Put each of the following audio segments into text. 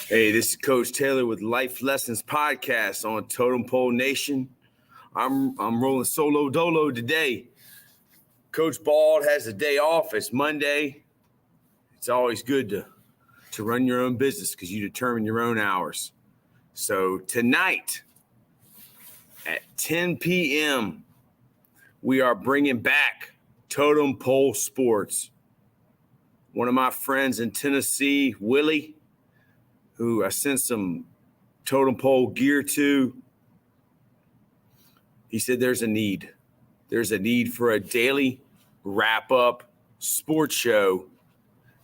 Hey, this is Coach Taylor with Life Lessons Podcast on Totem Pole Nation. I'm rolling solo dolo today. Coach Bald has a day off. It's Monday. It's always good to run your own business because you determine your own hours. So tonight at 10 p.m., we are bringing back Totem Pole Sports. One of my friends in Tennessee, Willie, who I sent some totem pole gear to, he said there's a need. There's a need for a daily wrap-up sports show.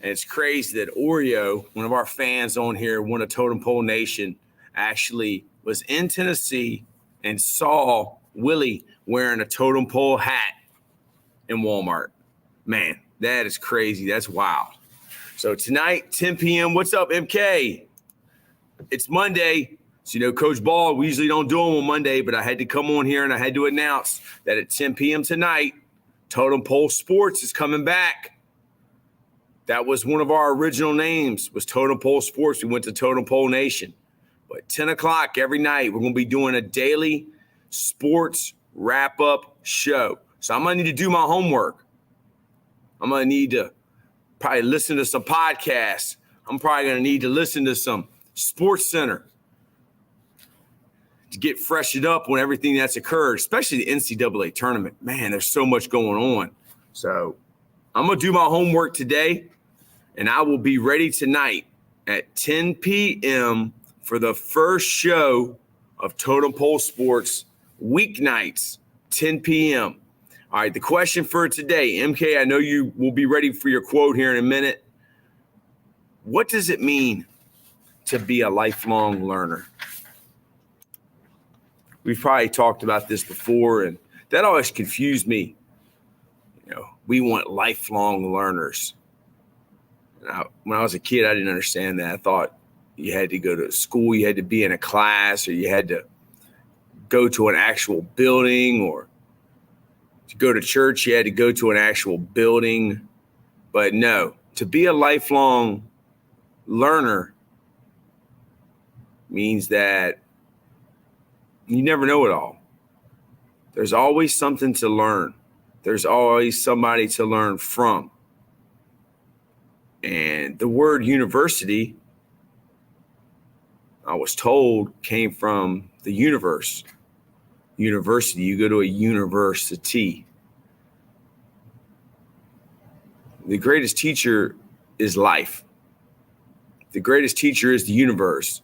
And it's crazy that Oreo, one of our fans on here, one of Totem Pole Nation, actually was in Tennessee and saw Willie wearing a totem pole hat in Walmart. Man, that is crazy. That's wild. So tonight, 10 p.m., what's up, MK? It's Monday. So, Coach Ball, we usually don't do them on Monday, but I had to come on here and I had to announce that at 10 p.m. tonight, Totem Pole Sports is coming back. That was one of our original names, was Totem Pole Sports. We went to Totem Pole Nation. But 10 o'clock every night, we're going to be doing a daily sports wrap-up show. So I'm going to need to do my homework. I'm going to need to probably listen to some podcasts. I'm probably going to need to listen to some Sports Center to get freshened up on everything that's occurred, especially the NCAA tournament. Man, there's so much going on. So I'm going to do my homework today, and I will be ready tonight at 10 p.m. for the first show of Totem Pole Sports, weeknights, 10 p.m. All right, the question for today, MK, I know you will be ready for your quote here in a minute. What does it mean to be a lifelong learner? We've probably talked about this before, and that always confused me. We want lifelong learners. Now, when I was a kid, I didn't understand that. I thought you had to go to school, you had to be in a class, or you had to go to an actual building, or to go to church, you had to go to an actual building. But no, to be a lifelong learner means that you never know it all. There's always something to learn. There's always somebody to learn from. And the word university, I was told, came from the universe. University, you go to a university. The greatest teacher is life. The greatest teacher is the universe.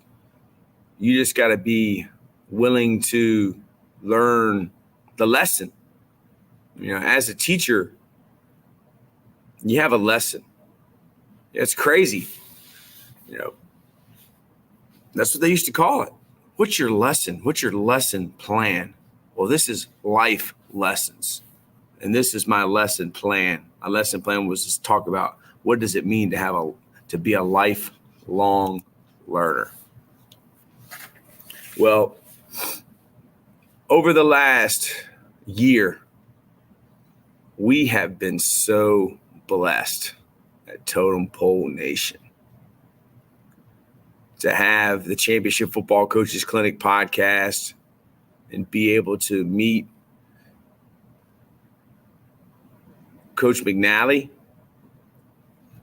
You just got to be willing to learn the lesson. As a teacher, you have a lesson. It's crazy. That's what they used to call it. What's your lesson? What's your lesson plan? Well, this is life lessons. And this is my lesson plan. My lesson plan was to talk about what does it mean to be a lifelong learner. Well, over the last year, we have been so blessed at Totem Pole Nation to have the Championship Football Coaches Clinic podcast and be able to meet Coach McNally,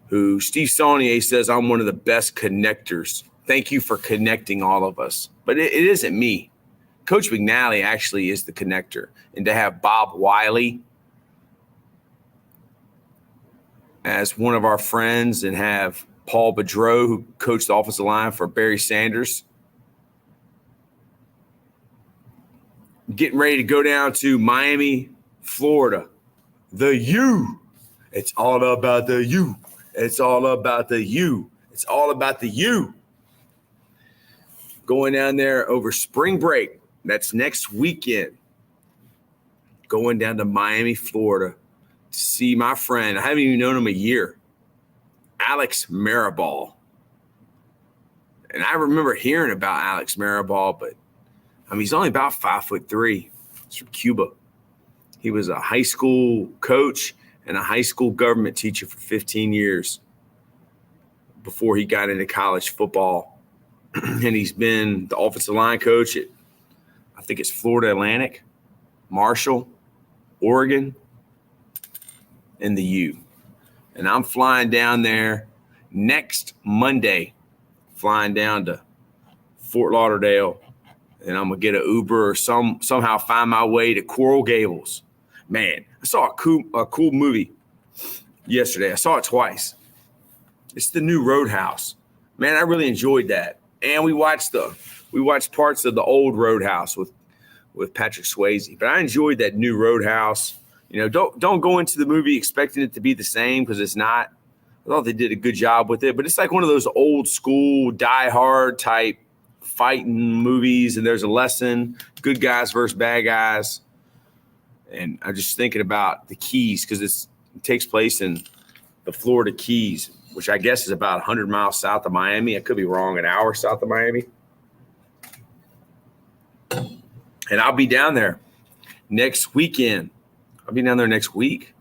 who Steve Saunier says I'm one of the best connectors. Thank you for connecting all of us. But it isn't me. Coach McNally actually is the connector. And to have Bob Wiley as one of our friends and have Paul Bedreau, who coached the offensive line for Barry Sanders, getting ready to go down to Miami, Florida. The U. It's all about the U. It's all about the U. It's all about the U. Going down there over spring break. That's next weekend. Going down to Miami, Florida to see my friend. I haven't even known him a year. Alex Maribal. And I remember hearing about Alex Maribal, but he's only about 5'3". He's from Cuba. He was a high school coach and a high school government teacher for 15 years before he got into college football. and he's been the offensive line coach at, I think it's Florida Atlantic, Marshall, Oregon, and the U. And I'm flying down there next Monday, flying down to Fort Lauderdale, and I'm going to get an Uber or somehow find my way to Coral Gables. Man, I saw a cool movie yesterday. I saw it twice. It's the new Roadhouse. Man, I really enjoyed that. And we watched parts of the old Roadhouse with Patrick Swayze. But I enjoyed that new Roadhouse. Don't go into the movie expecting it to be the same, because it's not. I thought they did a good job with it, but it's like one of those old school Die Hard type fighting movies, and there's a lesson, good guys versus bad guys. And I'm just thinking about the Keys, because it takes place in the Florida Keys, which I guess is about 100 miles south of Miami. I could be wrong, an hour south of Miami. And I'll be down there next weekend. I'll be down there next week.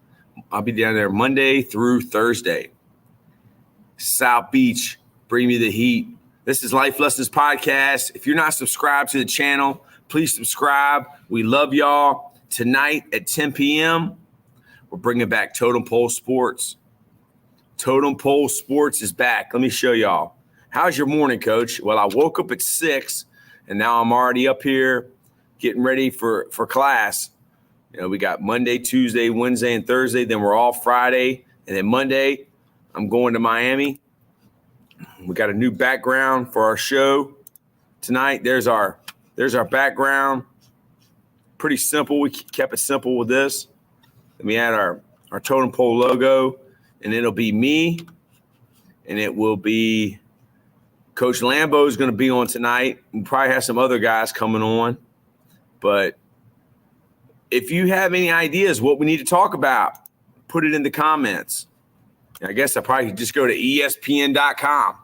I'll be down there Monday through Thursday. South Beach, bring me the heat. This is Life Lessons Podcast. If you're not subscribed to the channel, please subscribe. We love y'all. Tonight at 10 p.m., we're bringing back Totem Pole Sports. Totem Pole Sports is back. Let me show y'all. How's your morning, Coach? Well, I woke up at 6, and now I'm already up here getting ready for class. We got Monday, Tuesday, Wednesday, and Thursday. Then we're off Friday. And then Monday, I'm going to Miami. We got a new background for our show tonight. There's our background. Pretty simple. We kept it simple with this. Then we had our Totem Pole logo. And it'll be me. And it will be Coach Lambo is going to be on tonight. We'll probably have some other guys coming on. But if you have any ideas what we need to talk about, put it in the comments. I guess I probably could just go to ESPN.com.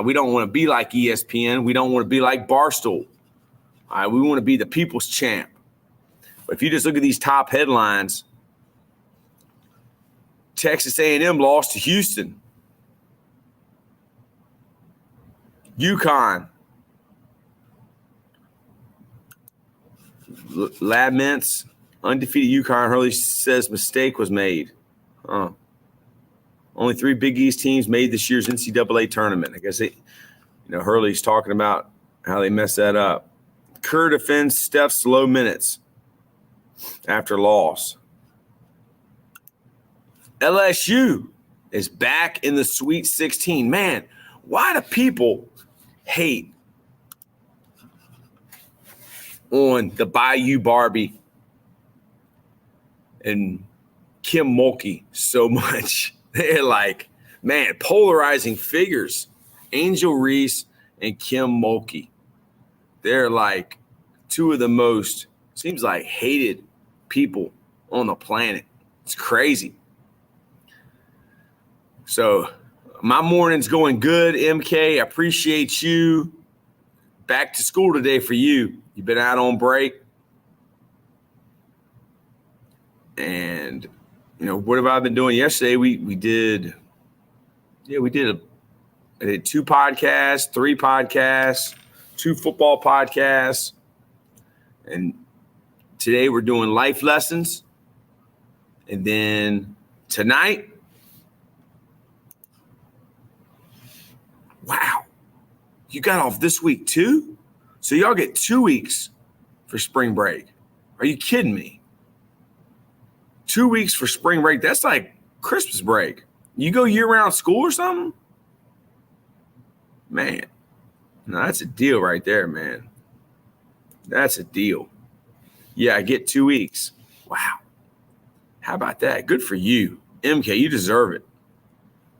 We don't want to be like ESPN. We don't want to be like Barstool. We want to be the people's champ. But if you just look at these top headlines, Texas A&M lost to Houston. UConn laments undefeated UConn. Hurley says mistake was made. Only 3 Big East teams made this year's NCAA tournament. I guess Hurley's talking about how they messed that up. Kerr defends Steph's low minutes after loss. LSU is back in the Sweet 16. Man, why do people hate on the Bayou Barbie and Kim Mulkey so much? They're like, man, polarizing figures. Angel Reese and Kim Mulkey. They're like 2 of the most, seems like, hated people on the planet. It's crazy. So my morning's going good, MK. I appreciate you. Back to school today for you. You've been out on break. And, what have I been doing yesterday? I did 2 podcasts, 3 podcasts, 2 football podcasts. And today we're doing life lessons. And then tonight, wow, you got off this week too? So y'all get 2 weeks for spring break. Are you kidding me? 2 weeks for spring break. That's like Christmas break. You go year-round school or something? Man, no, that's a deal right there, man. That's a deal. Yeah, I get 2 weeks. Wow. How about that? Good for you. MK, you deserve it.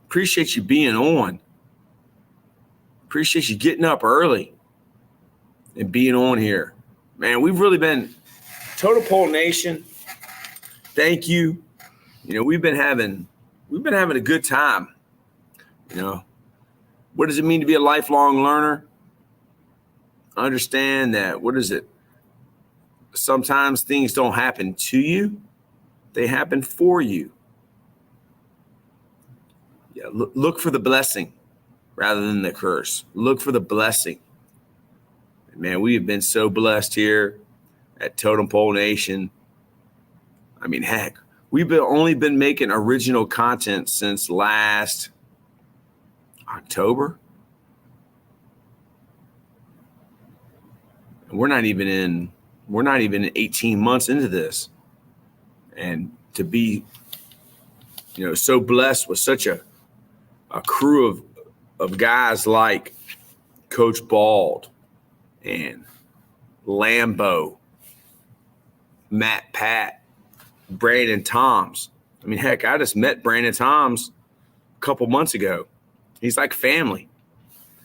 Appreciate you being on. Appreciate you getting up early and being on here. Man, we've really been Totem Pole Nation. Thank you. We've been having a good time. What does it mean to be a lifelong learner? Understand that, sometimes things don't happen to you. They happen for you. Yeah, look for the blessing rather than the curse. Look for the blessing Man, we have been so blessed here at Totem Pole Nation. I mean, heck, we've only been making original content since last October. We're not even 18 months into this. And to be, so blessed with such a crew of guys like Coach Bald and Lambo, Matt Pat, Brandon Toms. I mean, heck, I just met Brandon Toms a couple months ago. He's like family.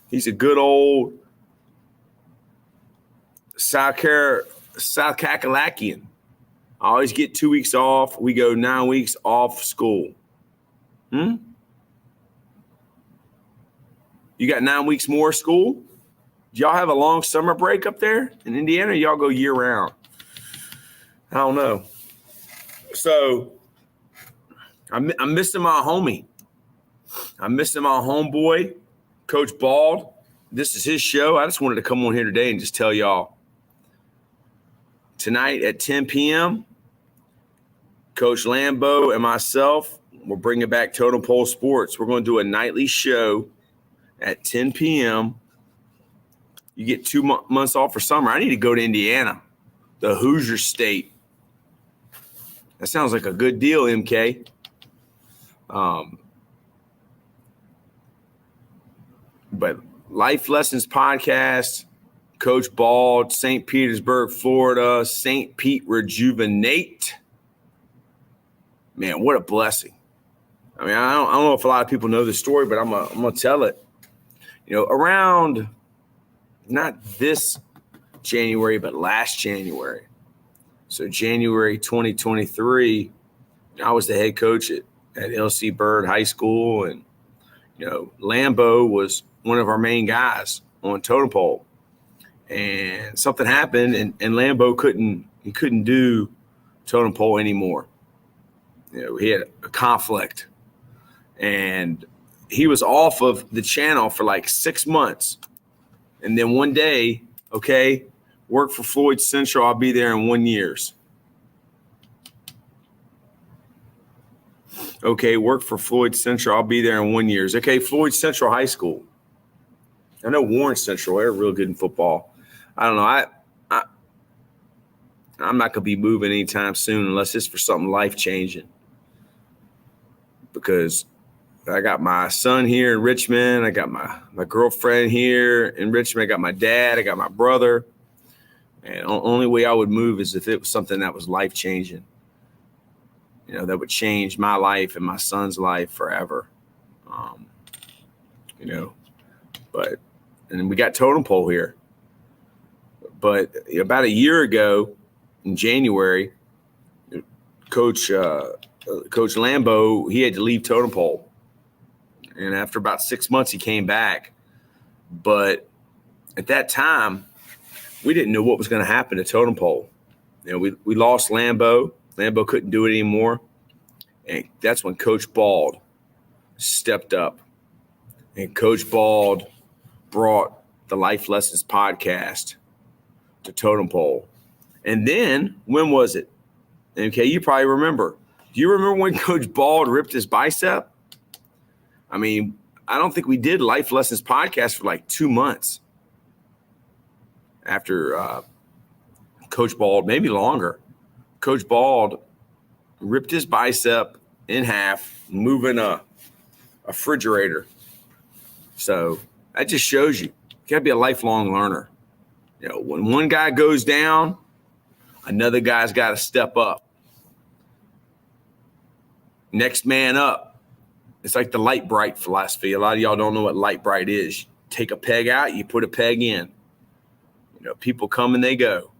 He's a good old South Kakalakian. I always get 2 weeks off. We go 9 weeks off school. You got 9 weeks more school? Do y'all have a long summer break up there in Indiana? Or y'all go year round? I don't know. So I'm missing my homie. I'm missing my homeboy, Coach Bald. This is his show. I just wanted to come on here today and just tell y'all. Tonight at 10 p.m., Coach Lambo and myself will bring back Totem Pole Sports. We're going to do a nightly show at 10 p.m. You get 2 months off for summer. I need to go to Indiana, the Hoosier State. That sounds like a good deal, MK. But Life Lessons Podcast, Coach Bald, St. Petersburg, Florida, St. Pete Rejuvenate. Man, what a blessing. I mean, I don't know if a lot of people know this story, but I'm gonna tell it. Around not this January, but last January. So January 2023, I was the head coach at LC Bird High School, and Lambo was one of our main guys on Totem Pole. And something happened, and Lambo couldn't do Totem Pole anymore. He had a conflict, and he was off of the channel for like 6 months. And then one day, okay, work for Floyd Central. I'll be there in 1 year. Okay, work for Floyd Central. I'll be there in 1 year. Okay, Floyd Central High School. I know Warren Central. They're real good in football. I don't know. I'm not going to be moving anytime soon unless it's for something life-changing. Because I got my son here in Richmond. I got my girlfriend here in Richmond. I got my dad. I got my brother. And the only way I would move is if it was something that was life-changing. That would change my life and my son's life forever. And then we got Totem Pole here. But about a year ago in January, Coach Lambo, he had to leave Totem Pole. And after about 6 months, he came back. But at that time, we didn't know what was going to happen to Totem Pole. We lost Lambo. Lambo couldn't do it anymore. And that's when Coach Bald stepped up. And Coach Bald brought the Life Lessons Podcast to Totem Pole. And then, when was it? Okay, you probably remember. Do you remember when Coach Bald ripped his bicep? I mean, I don't think we did Life Lessons Podcast for like 2 months after Coach Bald, maybe longer. Coach Bald ripped his bicep in half, moving a refrigerator. So that just shows you got to be a lifelong learner. When one guy goes down, another guy's got to step up. Next man up. It's like the light bright philosophy. A lot of y'all don't know what light bright is. You take a peg out, you put a peg in. People come and they go.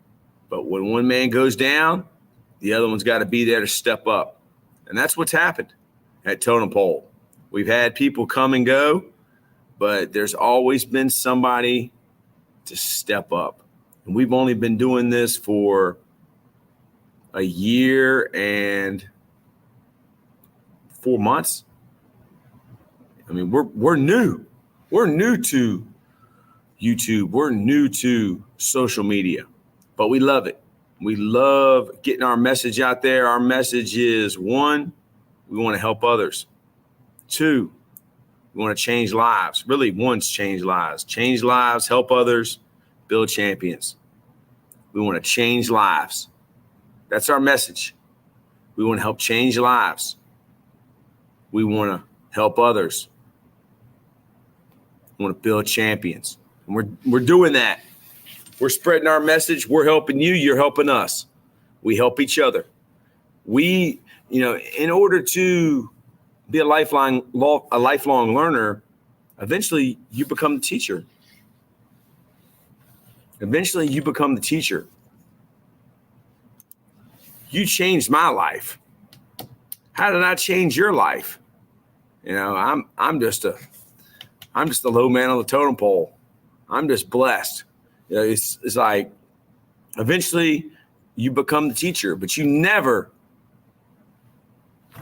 But when one man goes down, the other one's got to be there to step up. And that's what's happened at Totem Pole. We've had people come and go, but there's always been somebody to step up. And we've only been doing this for a year and 4 months. I mean, we're new. We're new to YouTube. We're new to social media, but we love it. We love getting our message out there. Our message is, 1, we want to help others. 2, we want to change lives. Really, 1's change lives. Change lives, help others, build champions. We want to change lives. That's our message. We want to help change lives. We want to help others. We want to build champions. And we're doing that. We're spreading our message. We're helping you. You're helping us. We help each other. We, in order to be a lifelong learner, eventually you become the teacher. Eventually you become the teacher. You changed my life. How did I change your life? I'm just a low man on the totem pole. I'm just blessed. It's like eventually you become the teacher, but you never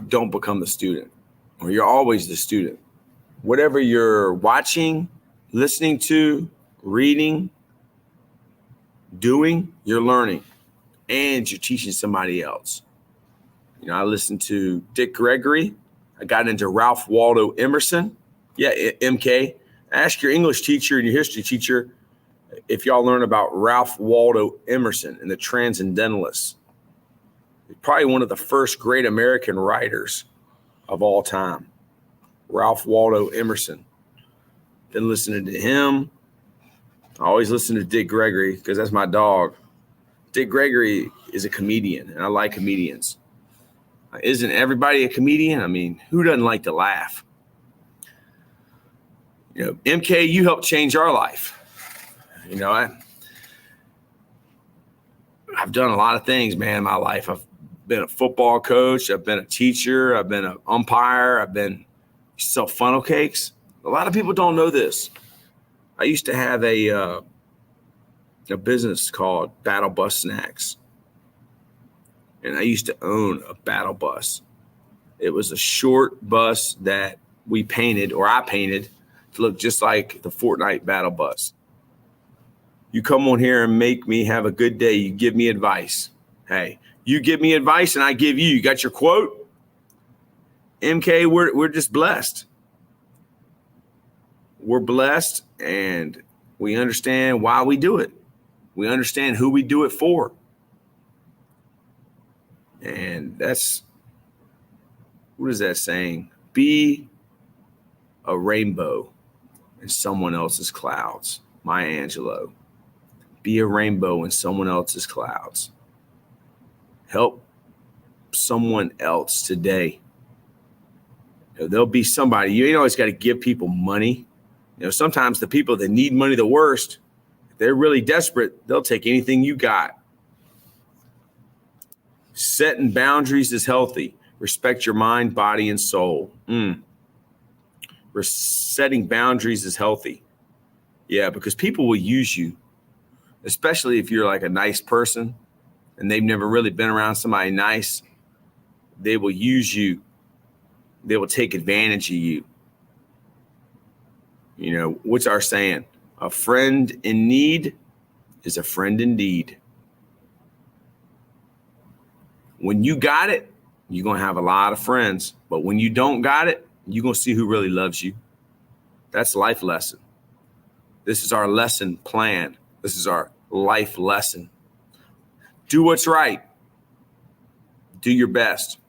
don't become the student, or you're always the student. Whatever you're watching, listening to, reading, doing, you're learning, and you're teaching somebody else. I listened to Dick Gregory. I got into Ralph Waldo Emerson. Yeah, MK. Ask your English teacher and your history teacher if y'all learn about Ralph Waldo Emerson and the Transcendentalists. He's probably one of the first great American writers of all time. Ralph Waldo Emerson. Been listening to him. I always listen to Dick Gregory because that's my dog. Dick Gregory is a comedian, and I like comedians. Isn't everybody a comedian? I mean, who doesn't like to laugh? MK, you helped change our life. I've done a lot of things, man, in my life. I've been a football coach. I've been a teacher. I've been an umpire. I've been sell funnel cakes. A lot of people don't know this. I used to have a business called Battle Bus Snacks. And I used to own a battle bus. It was a short bus that we painted, or I painted, to look just like the Fortnite battle bus. You come on here and make me have a good day. You give me advice. Hey, you give me advice and I give you. You got your quote? MK, we're just blessed. We're blessed, and we understand why we do it. We understand who we do it for. And that's, what is that saying? Be a rainbow in someone else's clouds. Maya Angelou. Be a rainbow in someone else's clouds. Help someone else today. There'll be somebody. You ain't always got to give people money. Sometimes the people that need money the worst, if they're really desperate, they'll take anything you got. Setting boundaries is healthy. Respect your mind, body, and soul. Setting boundaries is healthy. Yeah, because people will use you, especially if you're like a nice person and they've never really been around somebody nice. They will use you. They will take advantage of you. What's our saying? A friend in need is a friend indeed. When you got it, you're going to have a lot of friends. But when you don't got it, you're going to see who really loves you. That's life lesson. This is our lesson plan. This is our life lesson. Do what's right. Do your best.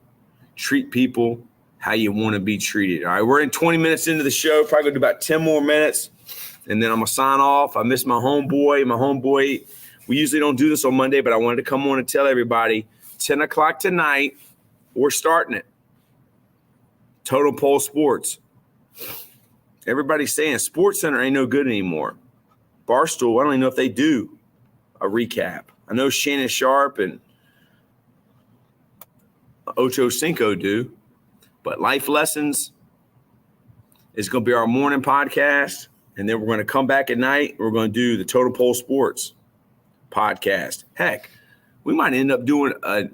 Treat people how you want to be treated. All right, we're in 20 minutes into the show. Probably going to do about 10 more minutes. And then I'm going to sign off. I miss my homeboy. We usually don't do this on Monday, but I wanted to come on and tell everybody 10 o'clock tonight, we're starting it. Totem Pole Sports. Everybody's saying Sports Center ain't no good anymore. Barstool, I don't even know if they do a recap. I know Shannon Sharp and Ocho Cinco do, but Life Lessons is going to be our morning podcast. And then we're going to come back at night. We're going to do the Totem Pole Sports podcast. Heck, we might end up doing a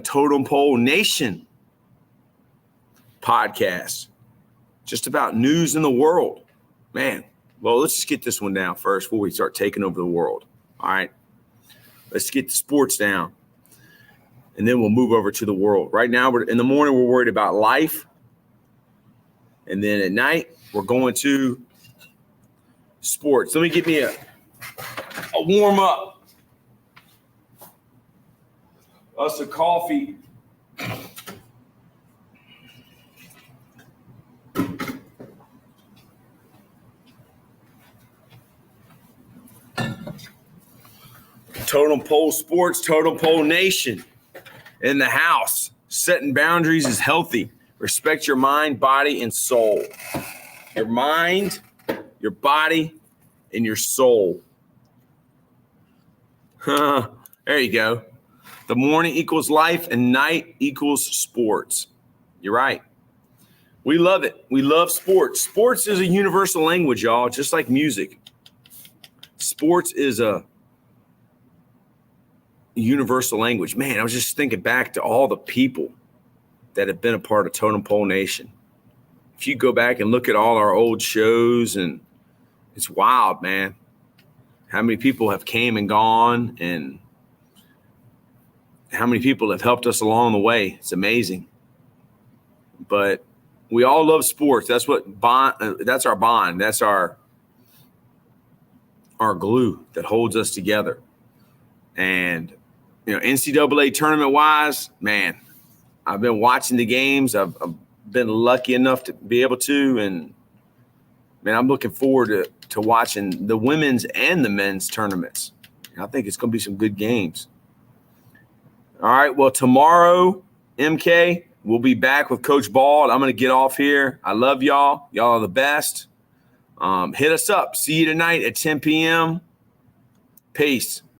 Totem Pole Nation podcast, just about news in the world. Man, Well, let's just get this one down first before we start taking over the world. All right. Let's get the sports down. And then we'll move over to the world. Right now, in the morning, we're worried about life. And then at night, we're going to sports. Let me get me a warm up. Us a coffee. Totem Pole Sports, Totem Pole Nation in the house. Setting boundaries is healthy. Respect your mind, body, and soul. Your mind, your body, and your soul. There you go. The morning equals life and night equals sports. You're right. We love it. We love sports. Sports is a universal language, y'all, just like music. Sports is a universal language. Man, I was just thinking back to all the people that have been a part of Totem Pole Nation. If you go back and look at all our old shows, and it's wild, man. How many people have came and gone, and how many people have helped us along the way. It's amazing. But we all love sports. That's what bond. That's our bond. That's our glue that holds us together. And NCAA tournament wise, man, I've been watching the games. I've been lucky enough to be able to, and man, I'm looking forward to watching the women's and the men's tournaments. I think it's going to be some good games. All right, well, tomorrow, MK, we'll be back with Coach Bald. I'm going to get off here. I love y'all. Y'all are the best. Hit us up. See you tonight at 10 p.m. Peace.